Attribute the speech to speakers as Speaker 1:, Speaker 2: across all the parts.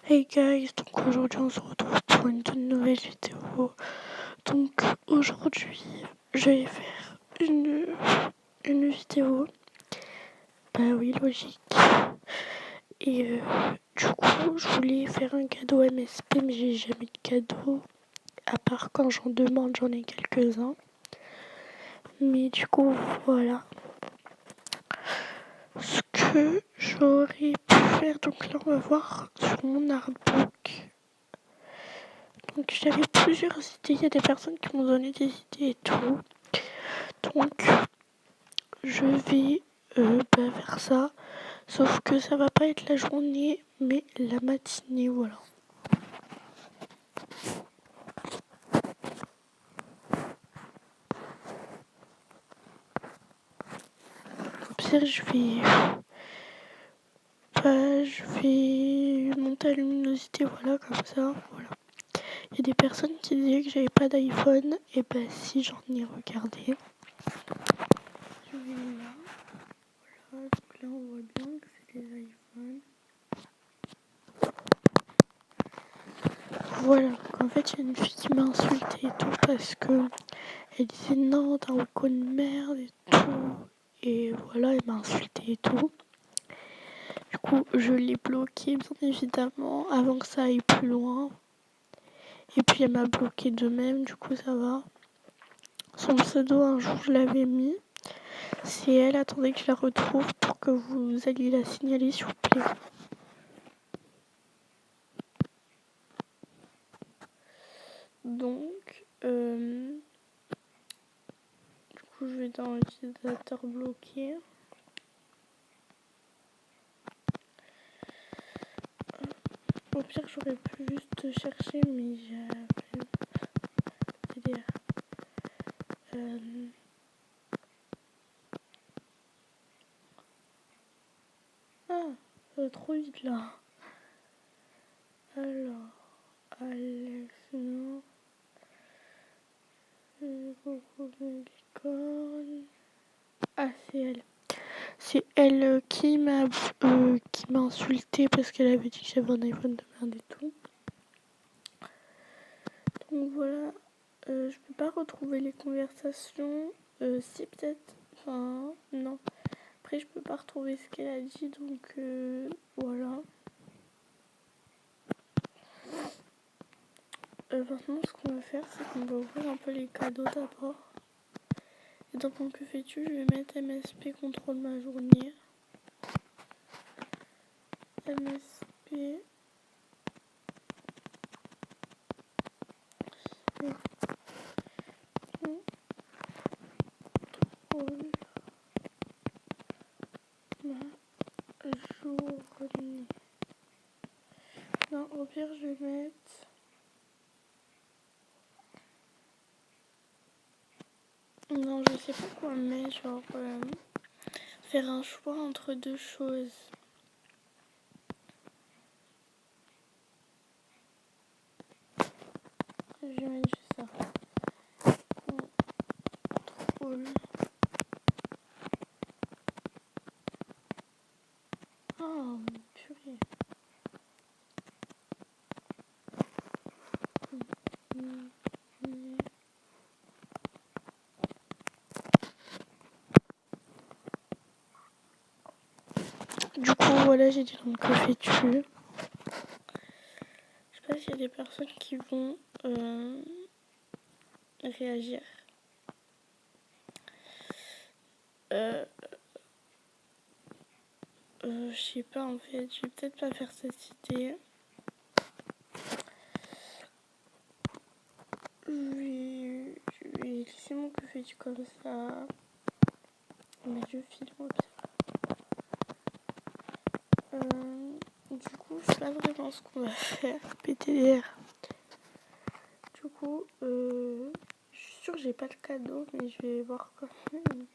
Speaker 1: Hey guys, donc aujourd'hui on se retrouve pour une toute nouvelle vidéo. Donc aujourd'hui je vais faire une vidéo. Bah oui, logique. Et du coup je voulais faire un cadeau MSP mais j'ai jamais de cadeau. À part quand j'en demande, j'en ai quelques-uns. Mais du coup voilà ce que j'aurais pu faire. Donc là on va voir sur mon artbook. Donc j'avais plusieurs idées, il y a des personnes qui m'ont donné des idées et tout. Donc je vais faire ça. Sauf que ça va pas être la journée, mais la matinée, voilà. Au pire, je vais monter la luminosité, voilà, comme ça, voilà. Il y a des personnes qui disaient que j'avais pas d'iPhone, et ben si, j'en ai regardé. Je vais là, voilà, donc là on voit bien que c'est des iPhones. Voilà, donc en fait il y a une fille qui m'a insultée et tout parce que elle disait non, t'as un con de merde et tout. Et voilà, elle m'a insultée et tout. Du coup, je l'ai bloquée bien évidemment avant que ça aille plus loin. Et puis elle m'a bloqué de même, du coup ça va. Son pseudo, un jour je l'avais mis. C'est elle, attendez que je la retrouve pour que vous alliez la signaler s'il vous plaît. Donc, du coup je vais dans l'utilisateur bloqué. Au pire j'aurais pu juste chercher mais j'avais délire. Ah, ça va trop vite là. Alors, Alex, non. Ah, c'est elle. C'est elle qui m'a insulté parce qu'elle avait dit que j'avais un iPhone de merde et tout. Donc voilà, je peux pas retrouver les conversations. Si peut-être, enfin non. Après je peux pas retrouver ce qu'elle a dit, donc voilà. Maintenant ce qu'on va faire, c'est qu'on va ouvrir un peu les cadeaux d'abord. Et donc en que fais-tu, je vais mettre MSP contrôle ma journée. MSP contrôle ma journée. Non, au pire je vais mettre... Non, je sais pas quoi mettre, genre faire un choix entre deux choses. Je vais mettre juste ça. Contrôle. Oh, purée. Du coup, voilà, j'ai dit donc que fais-tu. Je sais pas s'il y a des personnes qui vont réagir. Je sais pas en fait, je vais peut-être pas faire cette idée. Je vais laisser mon que fais-tu comme ça. Mais je filme au pire. Du coup, je sais pas vraiment ce qu'on va faire. PTDR. Du coup, je suis sûre que j'ai pas de cadeau, mais je vais voir quand même.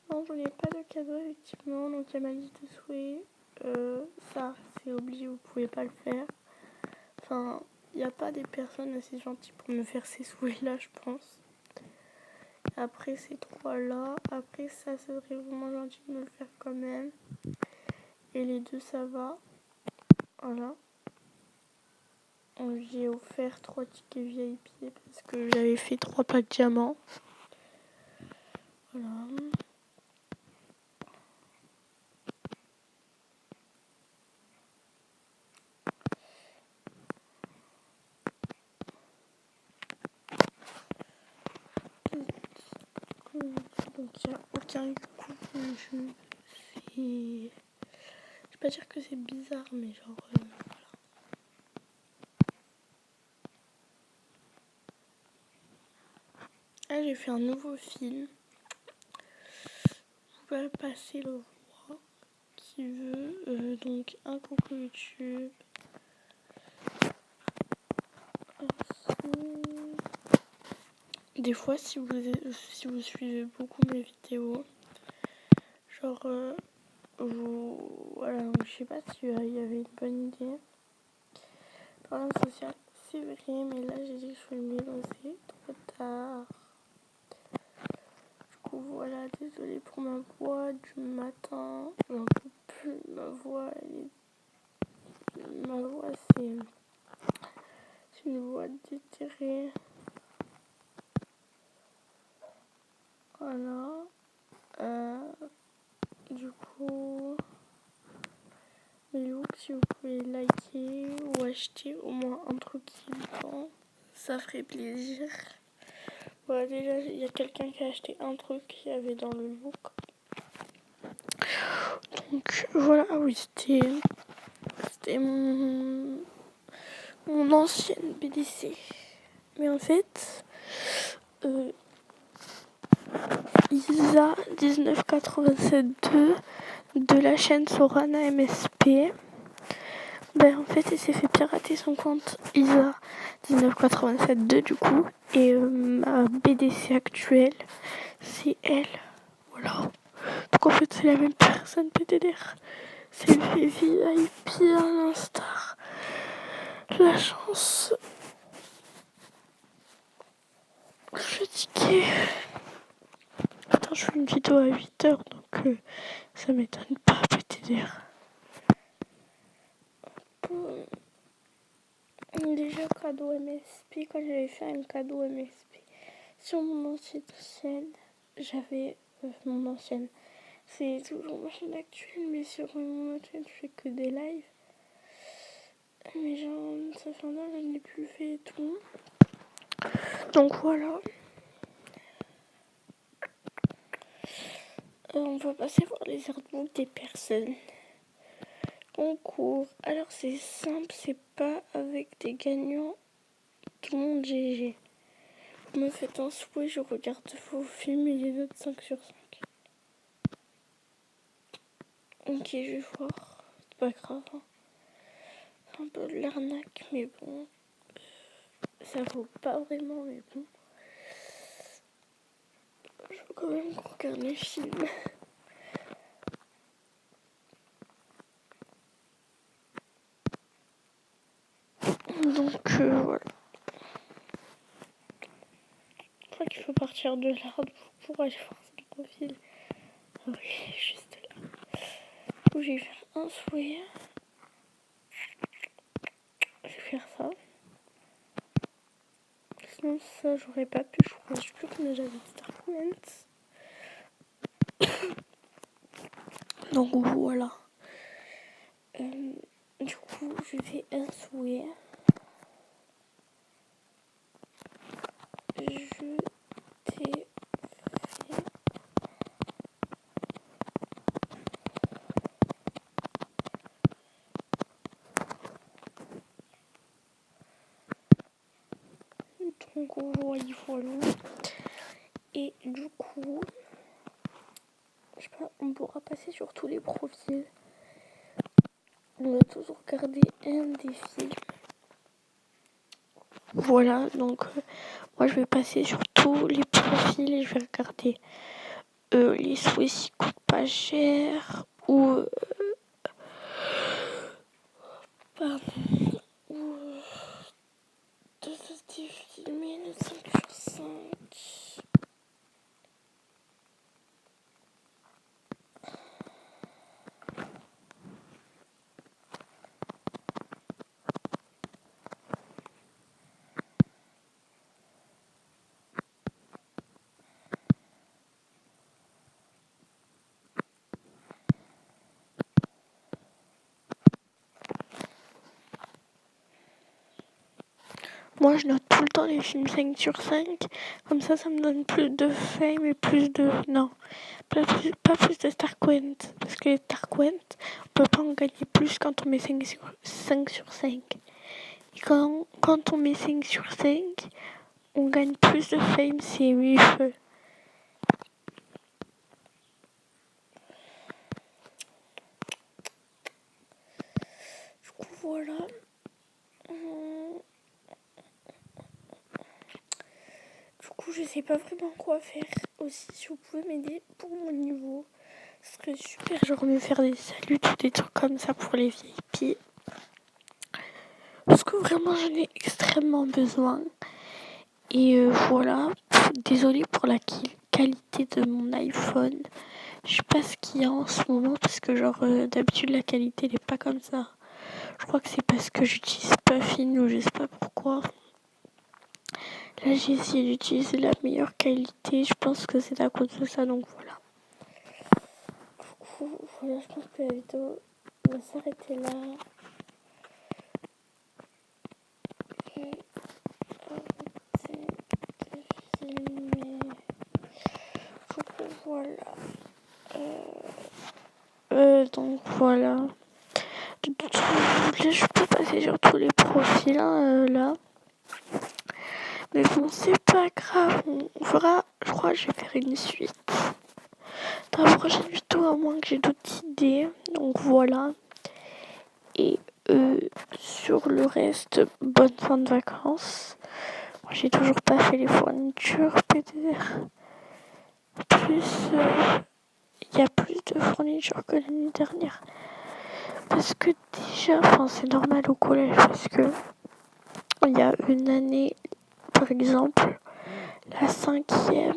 Speaker 1: Non, je n'ai pas de cadeau, effectivement. Donc, il y a ma liste de souhaits. Ça, c'est obligé, vous pouvez pas le faire. Enfin, il n'y a pas des personnes assez gentilles pour me faire ces souhaits-là, je pense. Après, ces trois-là. Après, ça serait vraiment gentil de me le faire quand même. Et les deux, ça va. Voilà. J'ai offert 3 tickets VIP parce que j'avais fait 3 packs diamants. Voilà. Donc il n'y a aucun coup de jeu. Je vais pas dire que c'est bizarre, mais genre voilà. Ah, j'ai fait un nouveau film. Vous pouvez passer le voir qui veut. Donc un coucou YouTube. Ainsi. Des fois, si vous suivez beaucoup mes vidéos, genre voilà, donc je sais pas si il y avait une bonne idée. Problème social, c'est vrai, mais là j'ai dit que je filmais, donc c'est trop tard. Du coup voilà, désolée pour ma voix du matin, j'en peux plus, ma voix c'est une voix déterrée. Voilà. Du coup, mes looks, si vous pouvez liker ou acheter au moins un truc qui est bon, ça ferait plaisir. Voilà, déjà, il y a quelqu'un qui a acheté un truc qu'il y avait dans le look. Donc voilà, ah oui, c'était mon ancienne BDC. Mais en fait, Isa 1987.2 de la chaîne Sorana MSP, ben en fait, il s'est fait pirater son compte Isa 1987.2 du coup. Et ma BDC actuelle, c'est elle. Voilà. Donc en fait, c'est la même personne, PTDR. C'est le VIP à l'instar. La chance. Le ticket. Attends, je fais une vidéo à 8h, donc ça m'étonne pas, PTDR. Déjà, cadeau MSP, quand j'avais fait un cadeau MSP sur mon ancienne chaîne, j'avais mon ancienne. C'est toujours ma chaîne actuelle, mais sur mon autre chaîne, je fais que des lives. Mais genre, ça fait un an que je n'ai plus fait et tout. Donc voilà. On va passer voir les artbooks des personnes. Concours. Alors c'est simple, c'est pas avec des gagnants. Tout le monde GG. Vous me faites un souhait, je regarde vos films et les notes 5 sur 5. Ok, je vais voir. C'est pas grave. Hein. C'est un peu de l'arnaque, mais bon. Ça vaut pas vraiment, mais bon. Je veux quand même qu'on regarde les films. Donc voilà. Je crois qu'il faut partir de là pour aller voir ce profil. Ah oui, juste là. Du coup, je vais faire un souhait. Je vais faire ça. Sinon, ça, j'aurais pas pu. Je crois. Je sais plus combien j'avais de Star Points. Donc voilà. Du coup, je fais un souhait. Je t'ai fait. Donc voilà. Et du coup, je sais pas, on pourra passer sur tous les profils. On va toujours regarder un des films. Voilà, donc moi je vais passer sur tous les profils et je vais regarder les souhaits qui coûtent pas cher ou de ce filmé le 5 sur 5. moi je note tout le temps les films 5 sur 5. Comme ça me donne plus de fame et plus de... Non, pas plus de Starquent. Parce que les Starquent, on peut pas en gagner plus quand on met 5 sur 5. Et quand on met 5 sur 5, on gagne plus de fame, c'est mieux. Du coup, voilà. Du coup, je sais pas vraiment quoi faire aussi. Si vous pouvez m'aider pour mon niveau, ce serait super. Genre me faire des saluts ou des trucs comme ça pour les VIP. Parce que vraiment, j'en ai extrêmement besoin. Et voilà. Désolée pour la qualité de mon iPhone. Je sais pas ce qu'il y a en ce moment parce que genre d'habitude la qualité n'est pas comme ça. Je crois que c'est parce que j'utilise Puffin ou je sais pas pourquoi. Là j'ai essayé d'utiliser la meilleure qualité. Je pense que c'est à cause de ça, donc voilà. Du coup, voilà, je pense que la vidéo va s'arrêter là. Et arrêter de filmer. Du coup, voilà. Donc voilà. Là, je peux passer sur tous les profils là. Mais bon, c'est pas grave. On verra. Je crois que je vais faire une suite dans la prochaine vidéo, à moins que j'ai d'autres idées. Donc voilà. Et sur le reste, bonne fin de vacances. Moi, j'ai toujours pas fait les fournitures, peut-être. Plus, il y a plus de fournitures que l'année dernière. Parce que déjà, c'est normal au collège, parce que il y a une année, par exemple, la 5e,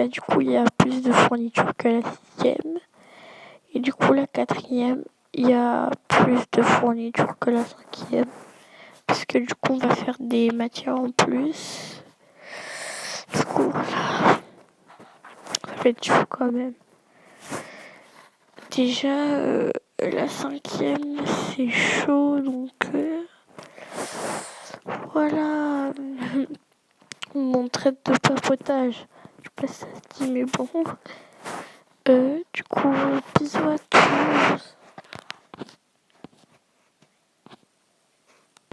Speaker 1: du coup, il y a plus de fournitures que la 6e. Et du coup, la 4e, il y a plus de fournitures que la 5e. Parce que du coup, on va faire des matières en plus. Du coup, voilà. Ça va être chaud quand même. Déjà, la 5e, c'est chaud, donc voilà. Mon trait de papotage. Je sais pas si ça se dit, mais bon. Du coup, bisous à tous.